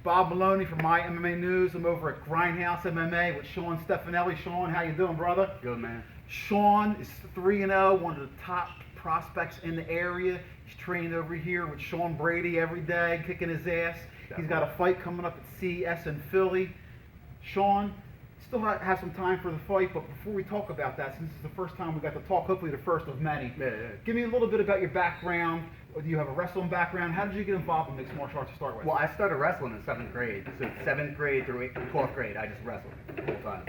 Bob Maloney from My MMA News. I'm over at Grindhouse MMA with Shawn Steffanelli. Shawn, how you doing, brother? Good, man. Shawn is 3-0, one of the top prospects in the area. He's trained over here with Sean Brady every day, kicking his ass. He's got a fight coming up at CS in Philly. Shawn, still have some time for the fight, but before we talk about that, since it's the first time we got to talk, hopefully the first of many, give me a little bit about your background. Do you have a wrestling background? How did you get involved in mixed martial arts to start with? Well, I started wrestling in 7th grade. So 7th grade through 12th grade, I just wrestled the whole time.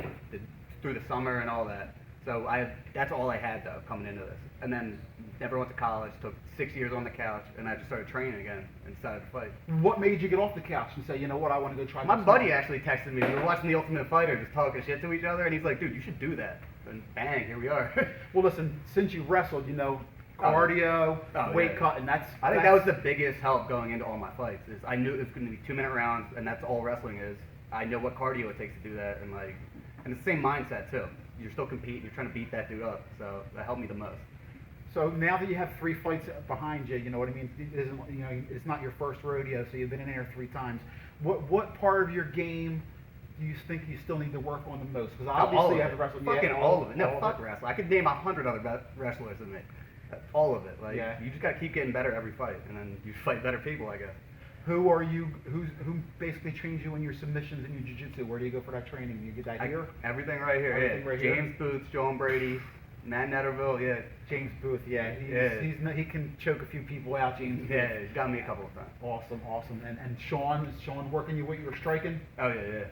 Through the summer and all that. So that's all I had, though, coming into this. And then never went to college, took 6 years on the couch, and I just started training again and decided to fight. What made you get off the couch and say, you know what, I want to go try My buddy actually texted me. We were watching The Ultimate Fighter, just talking shit to each other, and he's like, dude, you should do that. And bang, here we are. Well, listen, since you wrestled, you know, cardio, weight cutting, I think that was the biggest help going into all my fights, is I knew it was going to be 2-minute rounds, and that's all wrestling is. I know what cardio it takes to do that, and it's the same mindset, too. You're still competing, you're trying to beat that dude up, so that helped me the most. So now that you have 3 fights behind you, you know what I mean? It isn't, you know, it's not your first rodeo, so you've been in there 3 times. What part of your game do you think you still need to work on the most? Because obviously you have to wrestle. Fucking all of it. No, fuck wrestling. I could name 100 other wrestlers than me. All of it. You just got to keep getting better every fight, and then you fight better people, I guess. Who are you? Who basically trains you in your submissions and your jiu-jitsu? Where do you go for that training? You get that here? Everything right here. Everything right here? James Booth, Sean Brady, Matt Netterville. Yeah. James Booth. Yeah. He can choke a few people out. James Booth. Yeah, he's got me a couple of times. Awesome. And Sean, is Sean working you with your striking? Oh yeah.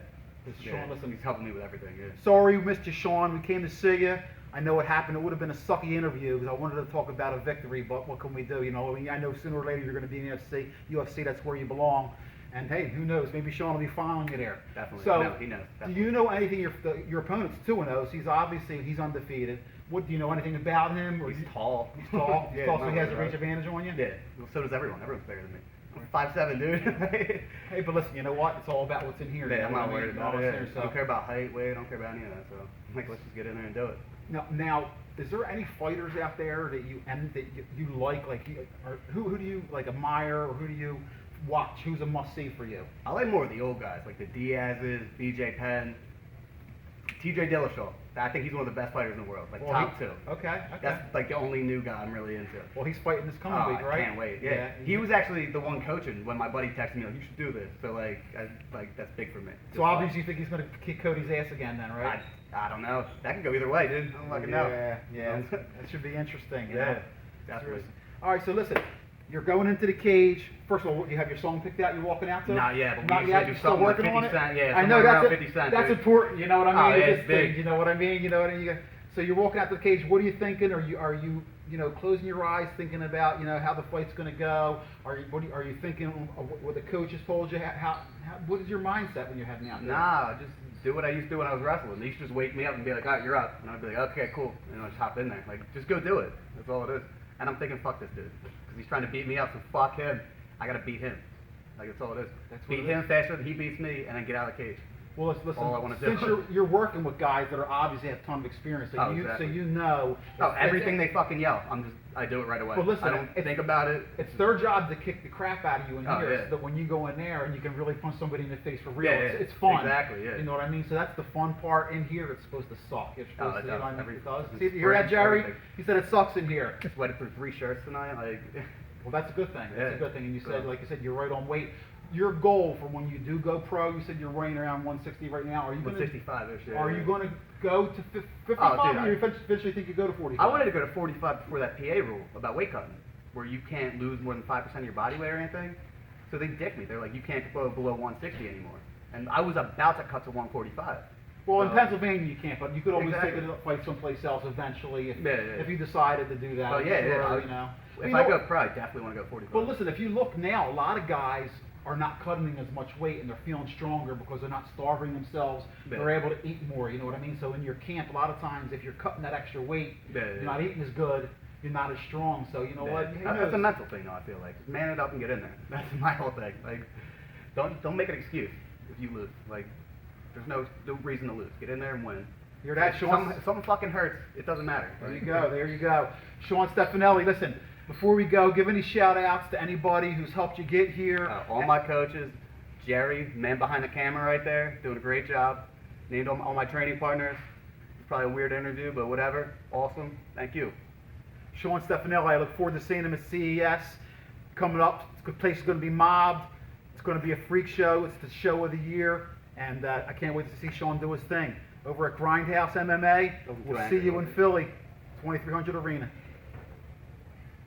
Sean, listen, he's helping me with everything. Yeah. Sorry we missed you, Sean. We came to see you. I know what happened. It would have been a sucky interview because I wanted to talk about a victory, but what can we do? You know, I know sooner or later you're going to be in the UFC. That's where you belong. And hey, who knows? Maybe Sean will be following you there. Definitely. So, no, he knows. Definitely. Do you know anything? Your opponent's 2-0. So he's undefeated. What do you know anything about him? He's tall. He's tall. Yeah, so he has a reach advantage on you. Yeah. Well, so does everyone. Everyone's bigger than me. I'm 5'7", dude. Hey, but listen, you know what? It's all about what's in here. Yeah, I'm not worried about it. Here, so. I don't care about height, weight. I don't care about any of that. So let's just get in there and do it. Now, is there any fighters out there that you like or who do you like admire, or who do you watch? Who's a must-see for you? I like more of the old guys, like the Diaz's, BJ Penn, TJ Dillashaw. I think he's one of the best fighters in the world, top 2. Okay. That's like the only new guy I'm really into. Well, he's fighting this coming week, right? I can't wait. Yeah. He was actually the one coaching when my buddy texted me like, you should do this. So that's big for me. So obviously you think he's going to kick Cody's ass again then, right? I don't know. That can go either way, dude. I don't fucking know. Yeah. That should be interesting. Yeah, definitely. All right, so listen. You're going into the cage. First of all, you have your song picked out. You're walking out to? Not yet, but not we yet. do You're still something working like 50 on it. Cent. Yeah, I know that's 50 Cent. That's dude. important. You know what I mean? It's big. You know what I mean? So you're walking out to the cage. What are you thinking? Are you closing your eyes, thinking about how the fight's going to go? Are you thinking what the coach has told you? What is your mindset when you're heading out there? Nah, just do what I used to do when I was wrestling. They used to just wake me up and be like, all right, you're up. And I'd be like, okay, cool. And I'd just hop in there. Just go do it. That's all it is. And I'm thinking, fuck this dude. Because he's trying to beat me up, so fuck him. I got to beat him. That's all it is. Beat him faster than he beats me, and then get out of the cage. Well, listen, all I want to do. Since you're working with guys that are obviously have a ton of experience, so exactly. So you know. Everything they fucking yell, I do it right away. Well, listen, I don't think about it. It's their job to kick the crap out of you in here, yeah. so that when you go in there and you can really punch somebody in the face for real, yeah, it's fun. Exactly, yeah. You know what I mean? So that's the fun part. In here, it's supposed to suck. It's supposed to, it does. See, you hear that, Jerry? He said it sucks in here. I sweated through 3 shirts tonight. Well, that's a good thing. That's a good thing. And you said, so, like you said, you're right on weight. Your goal for when you do go pro, you said you're weighing around 160 right now. Are you 165 this year? Are you going to go to 55, or you eventually think you go to 45? I wanted to go to 45 before that PA rule about weight cutting, where you can't lose more than 5% of your body weight or anything. So they dicked me. They're like, you can't go below 160 anymore. And I was about to cut to 145. Well, in Pennsylvania you can't, but you could always take it to fight someplace else eventually if you decided to do that. Oh yeah. If I go pro, I definitely want to go 45. But listen, if you look now, a lot of guys are not cutting as much weight and they're feeling stronger because they're not starving themselves. Yeah. They're able to eat more, you know what I mean? So in your camp, a lot of times, if you're cutting that extra weight, you're not eating as good, you're not as strong. So you know what? That's a mental thing, though. I feel like just man it up and get in there. That's my whole thing. Don't make an excuse if you lose. There's no reason to lose. Get in there and win. Hear that, Shawn? Something fucking hurts. It doesn't matter. There you go. Shawn Steffanelli, listen. Before we go, give any shout outs to anybody who's helped you get here. All my coaches, Jerry, man behind the camera right there, doing a great job. Named all my training partners. It's probably a weird interview, but whatever. Awesome. Thank you. Shawn Steffanelli, I look forward to seeing him at CES. Coming up, the place is going to be mobbed. It's going to be a freak show. It's the show of the year. And I can't wait to see Shawn do his thing. Over at Grindhouse MMA, we'll see you in Philly, 2300 Arena.